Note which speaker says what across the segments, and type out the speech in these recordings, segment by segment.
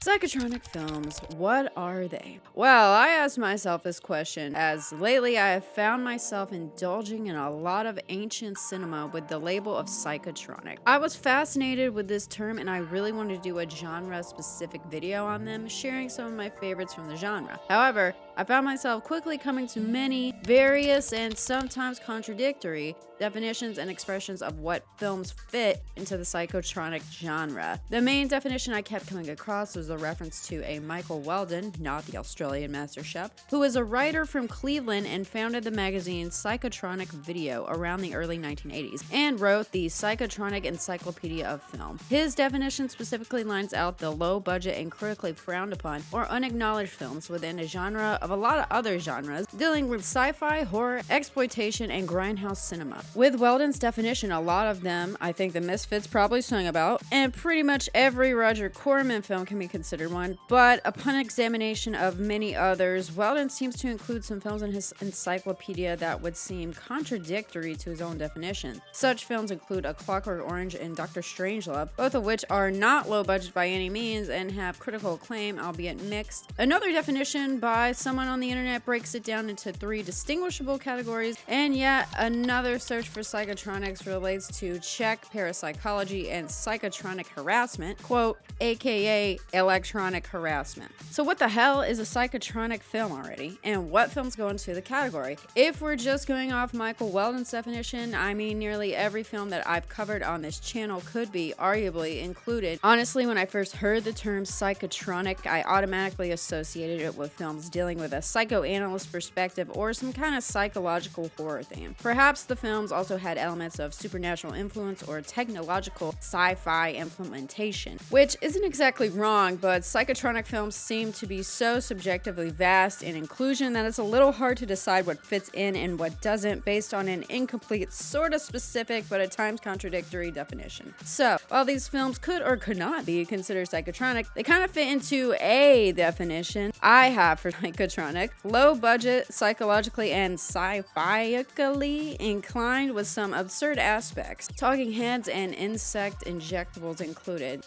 Speaker 1: Psychotronic films, what are they? Well, I asked myself this question as lately I have found myself indulging in a lot of ancient cinema with the label of psychotronic. I was fascinated with this term and I really wanted to do a genre-specific video on them, sharing some of my favorites from the genre. However, I found myself quickly coming to many various and sometimes contradictory definitions and expressions of what films fit into the psychotronic genre. The main definition I kept coming across was a reference to a Michael Wouldnt, not the Australian master chef, who was a writer from Cleveland and founded the magazine Psychotronic Video around the early 1980s and wrote the Psychotronic Encyclopedia of Film. His definition specifically lines out the low-budget and critically frowned upon or unacknowledged films within a genre of a lot of other genres dealing with sci-fi, horror, exploitation, and grindhouse cinema. With Weldon's definition, a lot of them I think the Misfits probably sung about, and pretty much every Roger Corman film can be considered one, but upon examination of many others, Weldon seems to include some films in his encyclopedia that would seem contradictory to his own definition. Such films include A Clockwork Orange and Dr. Strangelove, both of which are not low budget by any means and have critical acclaim, albeit mixed. Another definition by someone on the internet breaks it down into 3 distinguishable categories, and yet another search for psychotronics relates to check parapsychology and psychotronic harassment, quote, aka electronic harassment. So what the hell is a psychotronic film already, and what films go into the category? If we're just going off Michael Weldon's definition, I mean nearly every film that I've covered on this channel could be arguably included. Honestly, when I first heard the term psychotronic, I automatically associated it with films dealing with a psychoanalyst perspective or some kind of psychological horror theme. Perhaps the films also had elements of supernatural influence or technological sci-fi implementation, which isn't exactly wrong, but psychotronic films seem to be so subjectively vast in inclusion that it's a little hard to decide what fits in and what doesn't based on an incomplete, sort of specific, but at times contradictory definition. So, while these films could or could not be considered psychotronic, they kind of fit into a definition I have for psychotronic: low budget, psychologically and sci-fi-ically inclined with some absurd aspects, talking heads and insect injectables included.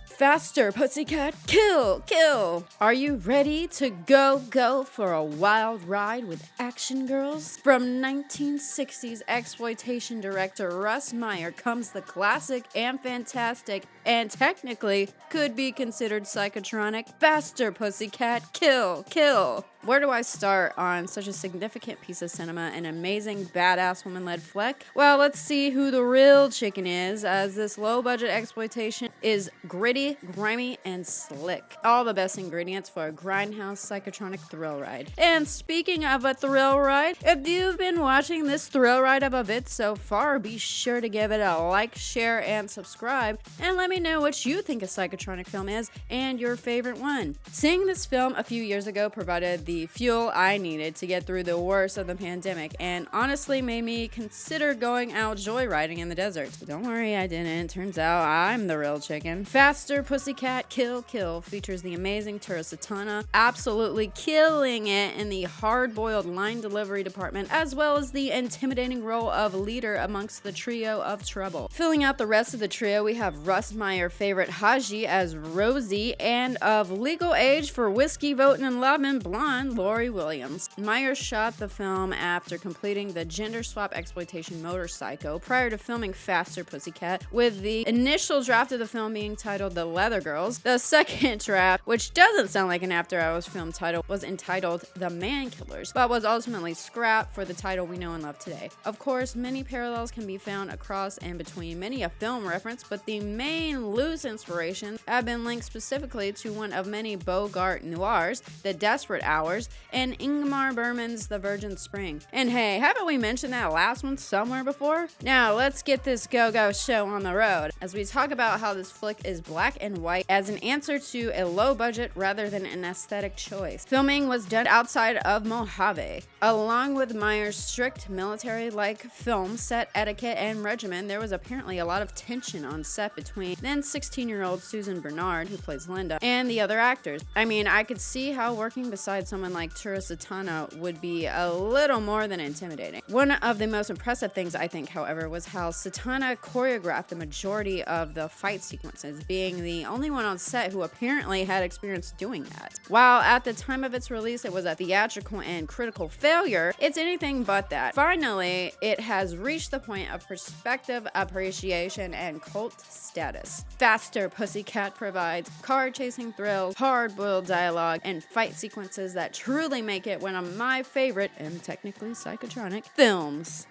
Speaker 1: Faster, Pussycat, kill, kill! Are you ready to go for a wild ride with action girls? From 1960s exploitation director Russ Meyer comes the classic and fantastic, and technically could be considered psychotronic, Faster, Pussycat, kill, kill! Where do I start on such a significant piece of cinema, an amazing badass woman-led flick? Well, let's see who the real chicken is, as this low-budget exploitation is gritty, grimy, and slick. All the best ingredients for a grindhouse psychotronic thrill ride. And speaking of a thrill ride, if you've been watching this thrill ride of a bit so far, be sure to give it a like, share, and subscribe, and let me know what you think a psychotronic film is and your favorite one. Seeing this film a few years ago provided the fuel I needed to get through the worst of the pandemic, and honestly made me consider going out joyriding in the desert. But don't worry, I didn't. Turns out I'm the real chicken. Faster, Pussycat, kill, kill features the amazing Tura Satana, absolutely killing it in the hard-boiled line delivery department, as well as the intimidating role of leader amongst the trio of trouble. Filling out the rest of the trio, we have Russ Meyer favorite Haji as Rosie, and of legal age for whiskey voting and loving blonde Lori Williams. Meyer shot the film after completing the gender swap exploitation motorcycle prior to filming Faster, Pussycat, with the initial draft of the film being titled The Leather Girls. The second draft, which doesn't sound like an after-hours film title, was entitled The Man Killers, but was ultimately scrapped for the title we know and love today. Of course, many parallels can be found across and between many a film reference, but the main loose inspirations have been linked specifically to one of many Bogart noirs, The Desperate Hours, and Ingmar Bergman's The Virgin Spring. And hey, haven't we mentioned that last one somewhere before? Now, let's get this go-go show on the road, as we talk about how this flick is black and white as an answer to a low budget rather than an aesthetic choice. Filming was done outside of Mojave. Along with Meyer's strict military-like film set etiquette and regimen, there was apparently a lot of tension on set between then 16-year-old Susan Bernard, who plays Linda, and the other actors. I mean, I could see how working beside someone someone like Tura Satana would be a little more than intimidating. One of the most impressive things, I think, however, was how Satana choreographed the majority of the fight sequences, being the only one on set who apparently had experience doing that. While at the time of its release it was a theatrical and critical failure, it's anything but that. Finally, it has reached the point of perspective, appreciation, and cult status. Faster Pussycat provides car-chasing thrills, hard-boiled dialogue, and fight sequences that truly make it one of my favorite, and technically psychotronic, films.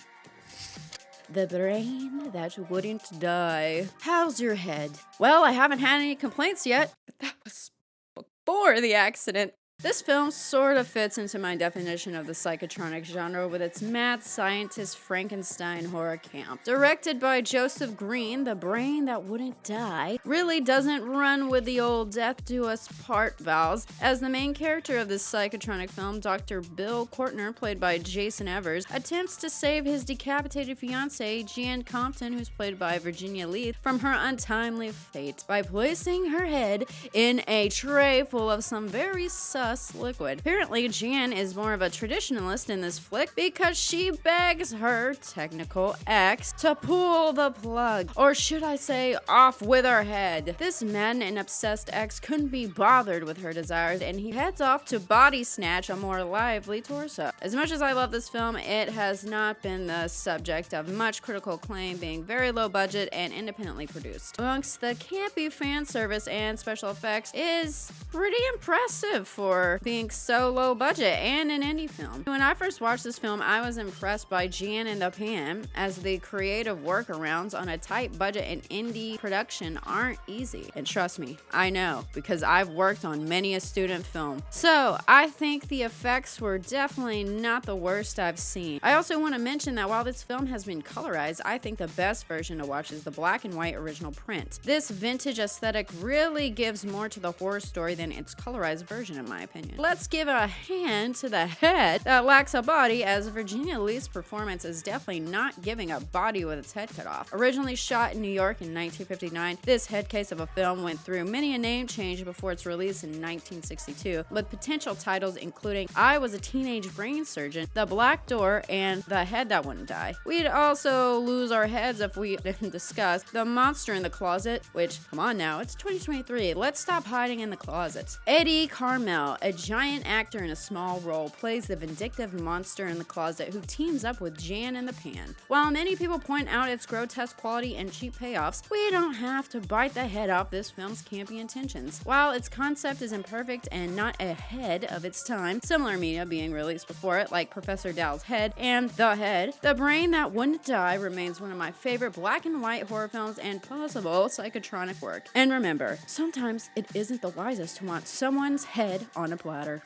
Speaker 1: The brain that wouldn't die. How's your head? Well, I haven't had any complaints yet, but that was before the accident. This film sort of fits into my definition of the psychotronic genre with its mad scientist Frankenstein horror camp. Directed by Joseph Green, The Brain That Wouldn't Die really doesn't run with the old death do us part vows, as the main character of this psychotronic film, Dr. Bill Courtner, played by Jason Evers, attempts to save his decapitated fiancée, Jean Compton, who's played by Virginia Leith, from her untimely fate by placing her head in a tray full of some very sus liquid. Apparently, Jan is more of a traditionalist in this flick because she begs her technical ex to pull the plug, or should I say, off with her head. This maddened and obsessed ex couldn't be bothered with her desires, and he heads off to body snatch a more lively torso. As much as I love this film, it has not been the subject of much critical acclaim, being very low budget and independently produced. Amongst the campy fan service and special effects is pretty impressive for being so low budget and an indie film. When I first watched this film, I was impressed by Jan and the Pan, as the creative workarounds on a tight budget and indie production aren't easy. And trust me, I know, because I've worked on many a student film. So I think the effects were definitely not the worst I've seen. I also want to mention that while this film has been colorized, I think the best version to watch is the black and white original print. This vintage aesthetic really gives more to the horror story than its colorized version, in my opinion. Let's give a hand to the head that lacks a body, as Virginia Lee's performance is definitely not giving a body with its head cut off. Originally shot in New York in 1959, this head case of a film went through many a name change before its release in 1962, with potential titles including I Was a Teenage Brain Surgeon, The Black Door, and The Head That Wouldn't Die. We'd also lose our heads if we didn't discuss The Monster in the Closet, which, come on now, it's 2023, let's stop hiding in the closet. Eddie Carmel, a giant actor in a small role, plays the vindictive monster in the closet who teams up with Jan in the Pan. While many people point out its grotesque quality and cheap payoffs, we don't have to bite the head off this film's campy intentions. While its concept is imperfect and not ahead of its time, similar media being released before it, like Professor Dow's Head and The Head, The Brain That Wouldn't Die remains one of my favorite black and white horror films and possible psychotronic work. And remember, sometimes it isn't the wisest to want someone's head on a platter.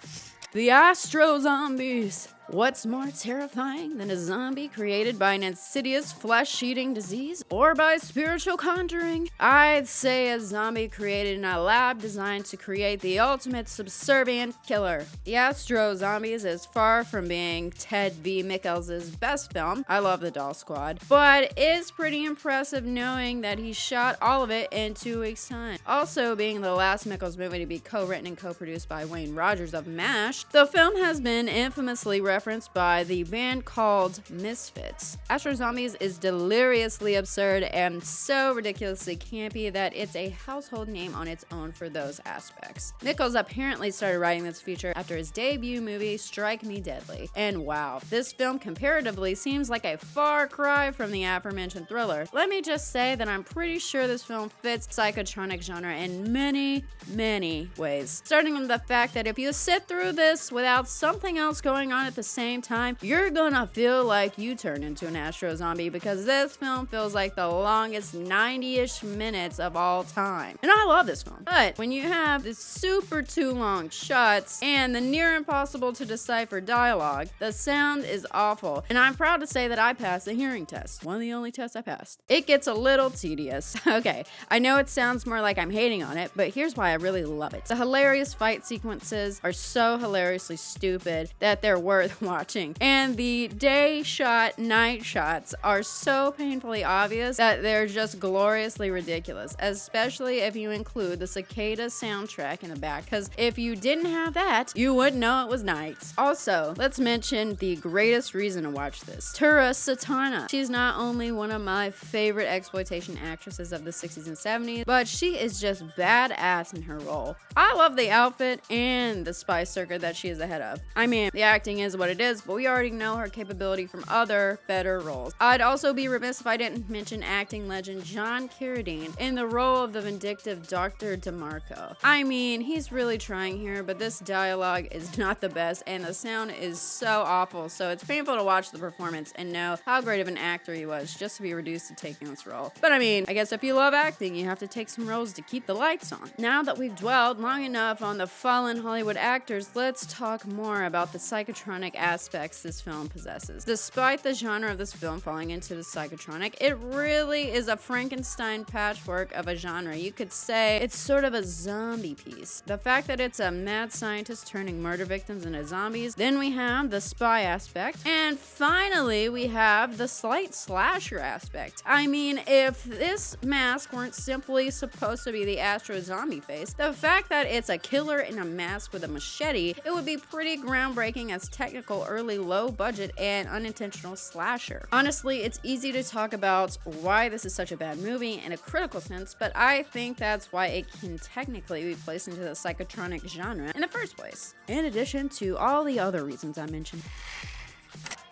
Speaker 1: The Astro Zombies. What's more terrifying than a zombie created by an insidious flesh-eating disease or by spiritual conjuring? I'd say a zombie created in a lab designed to create the ultimate subservient killer. The Astro Zombies is far from being Ted B. Mickles' best film, I love the Doll Squad, but is pretty impressive knowing that he shot all of it in 2 weeks' time. Also being the last Mickles movie to be co-written and co-produced by Wayne Rogers of MASH, the film has been infamously referenced by the band called Misfits. Astro Zombies is deliriously absurd and so ridiculously campy that it's a household name on its own for those aspects. Mickles apparently started writing this feature after his debut movie Strike Me Deadly. And wow, this film comparatively seems like a far cry from the aforementioned thriller. Let me just say that I'm pretty sure this film fits psychotronic genre in many, many ways. Starting with the fact that if you sit through this without something else going on at the same time, you're gonna feel like you turn into an Astro Zombie, because this film feels like the longest 90-ish minutes of all time. And I love this film. But when you have the super too long shots and the near impossible to decipher dialogue, the sound is awful. And I'm proud to say that I passed the hearing test. One of the only tests I passed. It gets a little tedious. Okay, I know it sounds more like I'm hating on it, but here's why I really love it. The hilarious fight sequences are so hilariously stupid that they're worth worth watching. And the day shot, night shots are so painfully obvious that they're just gloriously ridiculous, especially if you include the cicada soundtrack in the back, because if you didn't have that, you wouldn't know it was night. Also, let's mention the greatest reason to watch this. Tura Satana. She's not only one of my favorite exploitation actresses of the 60s and 70s, but she is just badass in her role. I love the outfit and the spy circuit that she is the head of. I mean, the acting is what it is, but we already know her capability from other better roles. I'd also be remiss if I didn't mention acting legend John Carradine in the role of the vindictive Dr. DeMarco. I mean, he's really trying here, but this dialogue is not the best and the sound is so awful, so it's painful to watch the performance and know how great of an actor he was just to be reduced to taking this role. But I mean, I guess if you love acting, you have to take some roles to keep the lights on. Now that we've dwelled long enough on the fallen Hollywood actors, let's talk more about the psychotronic aspects this film possesses. Despite the genre of this film falling into the psychotronic, it really is a Frankenstein patchwork of a genre. You could say it's sort of a zombie piece. The fact that it's a mad scientist turning murder victims into zombies, then we have the spy aspect, and finally we have the slight slasher aspect. I mean, if this mask weren't simply supposed to be the Astro Zombie face, the fact that it's a killer in a mask with a machete, it would be pretty groundbreaking as technical, early, low budget, and unintentional slasher. Honestly, it's easy to talk about why this is such a bad movie in a critical sense, but I think that's why it can technically be placed into the psychotronic genre in the first place, in addition to all the other reasons I mentioned.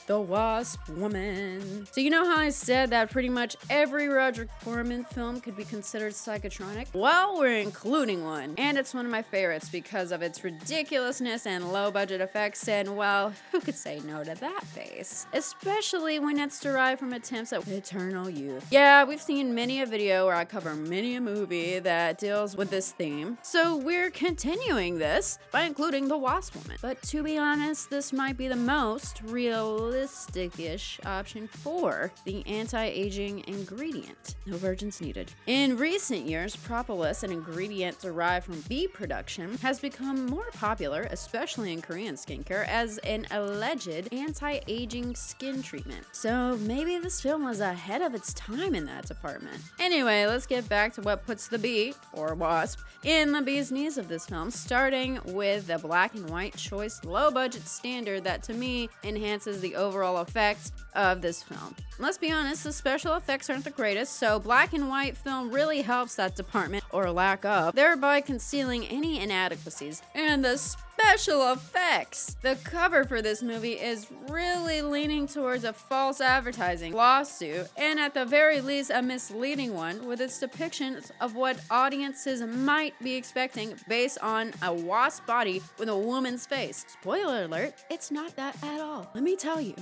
Speaker 1: The WASP Woman. So you know how I said that pretty much every Roger Corman film could be considered psychotronic? Well, we're including one. And it's one of my favorites because of its ridiculousness and low budget effects, and well, who could say no to that face? Especially when it's derived from attempts at eternal youth. Yeah, we've seen many a video where I cover many a movie that deals with this theme. So we're continuing this by including the WASP Woman. But to be honest, this might be the most realistic option for the anti-aging ingredient. No virgins needed. In recent years, propolis, an ingredient derived from bee production, has become more popular, especially in Korean skincare, as an alleged anti-aging skin treatment. So maybe this film was ahead of its time in that department. Anyway, let's get back to what puts the bee, or wasp, in the bee's knees of this film, starting with the black and white choice low budget standard that to me enhances the overall effects of this film. Let's be honest, the special effects aren't the greatest, so black and white film really helps that department, or lack of, thereby concealing any inadequacies. And the special effects! The cover for this movie is really leaning towards a false advertising lawsuit, and at the very least a misleading one, with its depictions of what audiences might be expecting based on a wasp body with a woman's face. Spoiler alert, it's not that at all. Let me tell you.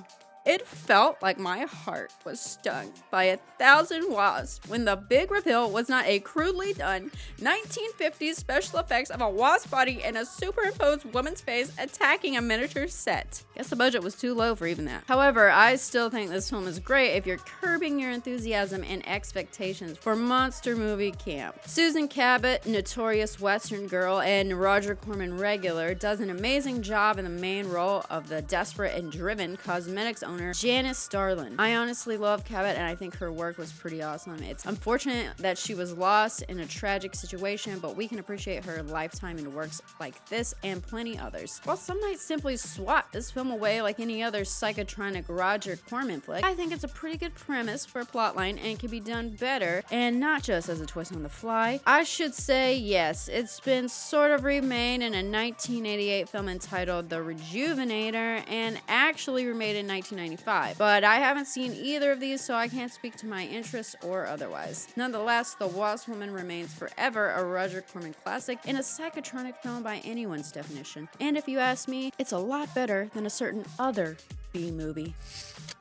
Speaker 1: It felt like my heart was stung by 1,000 wasps when the big reveal was not a crudely done 1950s special effects of a wasp body and a superimposed woman's face attacking a miniature set. Guess the budget was too low for even that. However, I still think this film is great if you're curbing your enthusiasm and expectations for monster movie camp. Susan Cabot, notorious Western girl and Roger Corman regular, does an amazing job in the main role of the desperate and driven cosmetics owner Janice Starlin. I honestly love Cabot and I think her work was pretty awesome. It's unfortunate that she was lost in a tragic situation, but we can appreciate her lifetime in works like this and plenty others. While some might simply swat this film away like any other psychotronic Roger Corman flick, I think it's a pretty good premise for a plotline and can be done better, and not just as a twist on the fly. I should say, yes, it's been sort of remade in a 1988 film entitled The Rejuvenator and actually remade in 1995, but I haven't seen either of these, so I can't speak to my interest or otherwise. Nonetheless, The WASP Woman remains forever a Roger Corman classic and a psychotronic film by anyone's definition. And if you ask me, it's a lot better than a certain other B movie.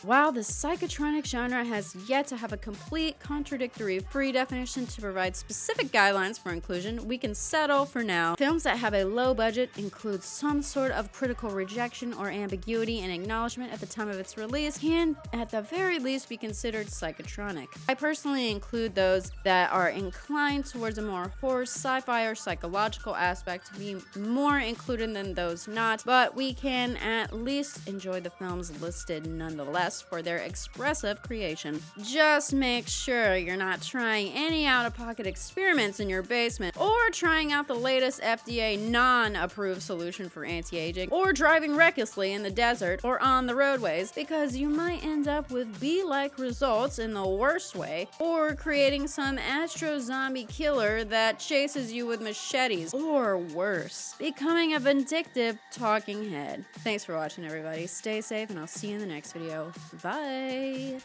Speaker 1: While the psychotronic genre has yet to have a complete, contradictory, free definition to provide specific guidelines for inclusion, we can settle for now. Films that have a low budget include some sort of critical rejection or ambiguity and acknowledgement at the time of its release can, at the very least, be considered psychotronic. I personally include those that are inclined towards a more horror, sci-fi, or psychological aspect to be more included than those not, but we can at least enjoy the films listed nonetheless for their expressive creation. Just make sure you're not trying any out-of-pocket experiments in your basement, or trying out the latest FDA non-approved solution for anti-aging, or driving recklessly in the desert or on the roadways, because you might end up with bee-like results in the worst way, or creating some Astro Zombie killer that chases you with machetes, or worse, becoming a vindictive talking head. Thanks for watching, everybody. Stay safe, and I'll see you in the next video. Bye!